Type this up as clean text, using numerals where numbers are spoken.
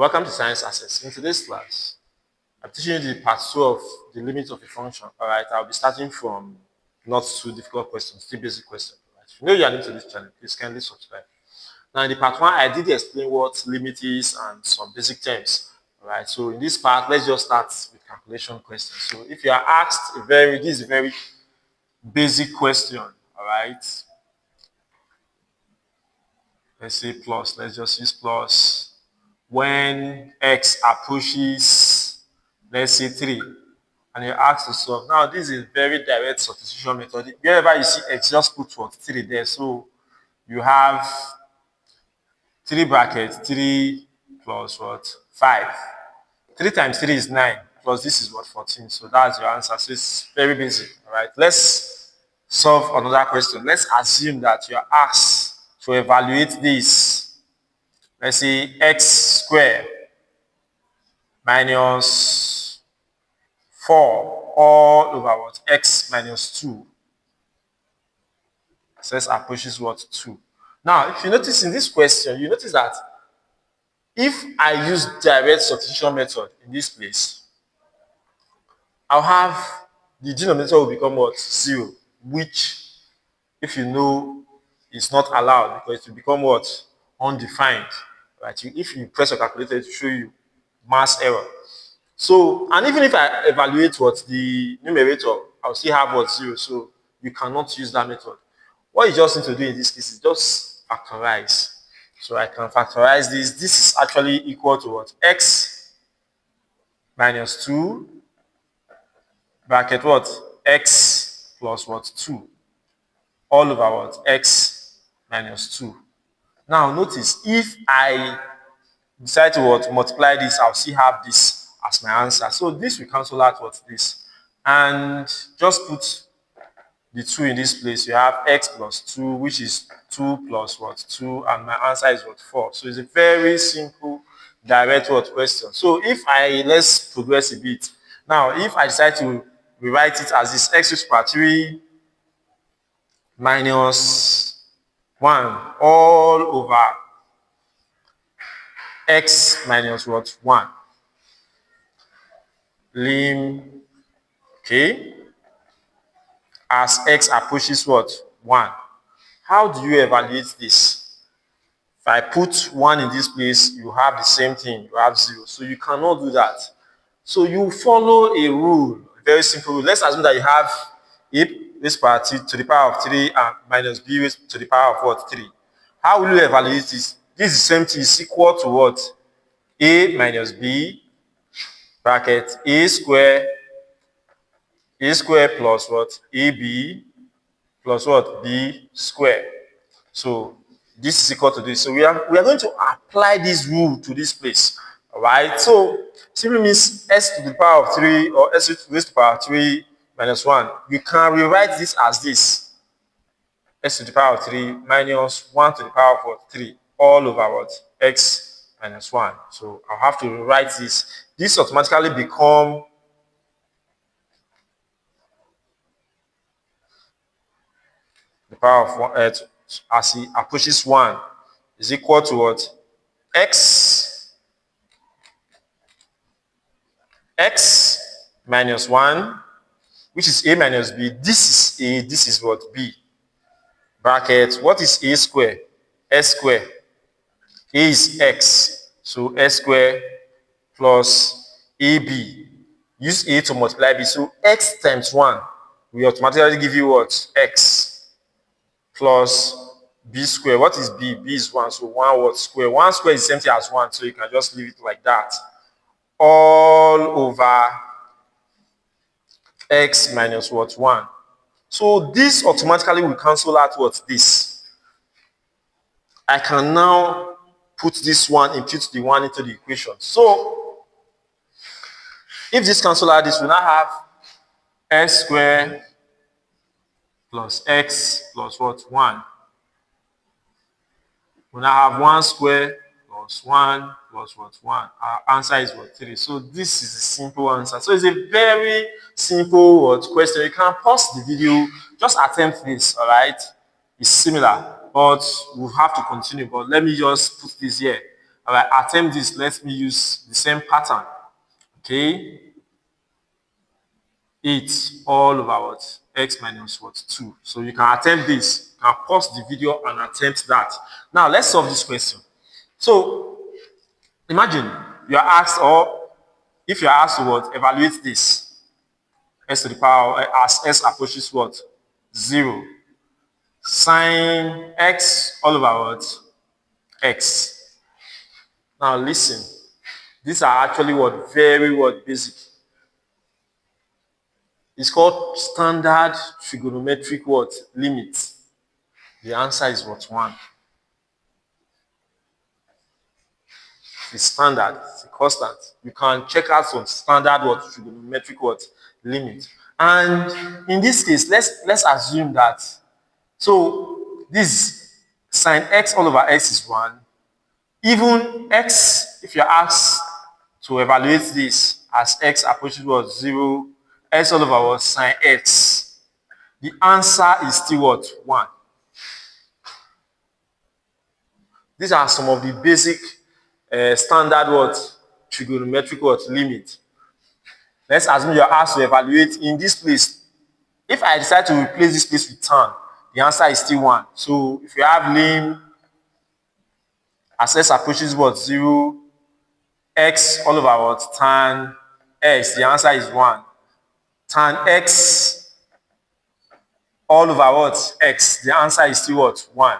Welcome to Science Access. In today's class, I'm teaching you the part 2 of the limit of a function. Alright, I'll be starting from not too difficult questions, still basic questions. Right? If you know you are new to this channel, please kindly subscribe. Now, in the part 1, I did explain what limit is and some basic terms. Alright, so in this part, let's just start with calculation questions. So if you are asked this is a very basic question. Alright, let's say plus, let's just use plus. When x approaches, let's say 3, and you ask to solve. Now, this is a very direct substitution method. Wherever you see x, just put what 3 there. So you have 3 brackets, 3 plus what 5. 3 times 3 is 9, plus this is what 14. So that's your answer. So it's very basic. All right. Let's solve another question. Let's assume that you are asked to evaluate this. Let's say x squared minus 4 all over what? X minus 2. So x approaches what? 2. Now, if you notice in this question, you notice that if I use direct substitution method in this place, I'll have the denominator will become what? 0, which, if you know, is not allowed because it will become what? Undefined. Right? If you press your calculator, it will show you mass error. So, and even if I evaluate what the numerator, I'll still have what 0. So you cannot use that method. What you just need to do in this case is just factorize. So I can factorize this. This is actually equal to what? X minus 2 bracket what? X plus what? 2 all over what? X minus 2. Now notice, if I decide to what? Multiply this, I'll still have this as my answer. So this will cancel out what? This. And just put the 2 in this place. You have x plus 2, which is 2 plus what? 2, and my answer is what? 4. So it's a very simple direct what question. So if let's progress a bit. Now, if I decide to rewrite it as this x raised to the power 3 minus 1 all over x minus what? 1. Lim, okay, as x approaches what? 1. How do you evaluate this? If I put 1 in this place, you have the same thing, you have 0. So you cannot do that. So you follow a rule, a very simple rule. Let's assume that you have a raised to the power of 3 and minus b raised to the power of what? 3. How will you evaluate this? This is the same thing, is equal to what? A minus b bracket a square plus what? ab plus what? B square. So this is equal to this. So we are going to apply this rule to this place. All right. So simply means s to the power of 3 or s raised to the power of 3 minus 1. You can rewrite this as this: s to the power of 3 minus 1 to the power of what? 3 all over what? X minus 1. So I'll have to rewrite this. This automatically become the power of 1 as it approaches 1 is equal to what? X minus 1, which is a minus b. This is a, this is what? B. Bracket, what is a square? S square. A is x. So s square plus ab. Use a to multiply b. So x times 1 will automatically give you what? X plus b square. What is b? B is 1. So 1 what? Square. 1 square is the same thing as 1. So you can just leave it like that. All over x minus what? 1. So this automatically will cancel out what? This. I can now put this one, impute the 1 into the equation. So if this cancel out this, we now have s squared plus x plus what? 1. We now have 1 squared plus 1 plus what? 1. Our answer is what? 3. So this is a simple answer. So it's a very simple what? Question. You can pause the video, just attempt this, all right? It's similar, but we'll have to continue. But let me just put this here. I attempt this, let me use the same pattern. Okay, 8 all over what? X minus what? 2. So you can attempt this. You can pause the video and attempt that. Now let's solve this question. So imagine you are asked, or if you are asked to what? Evaluate this. S to the power as S approaches what? 0. Sine X all over what? X. Now listen. These are actually what? Very what? Basic. It's called standard trigonometric what? Limit. The answer is what? 1. It's standard. It's a constant. You can check out some standard what? Trigonometric what? Limit. And in this case, let's assume that. So this sine X all over X is 1. Even X, if you're asked to evaluate this as X approaches what? 0, X all over what? Sine X. The answer is still what? 1. These are some of the basic standard what? Trigonometric what? Limit. Let's assume you're asked to evaluate in this place. If I decide to replace this place with tan, the answer is still 1. So if you have lim as S approaches what? 0, X all over what? Tan X, the answer is 1. Tan X all over what? X, the answer is still what? 1.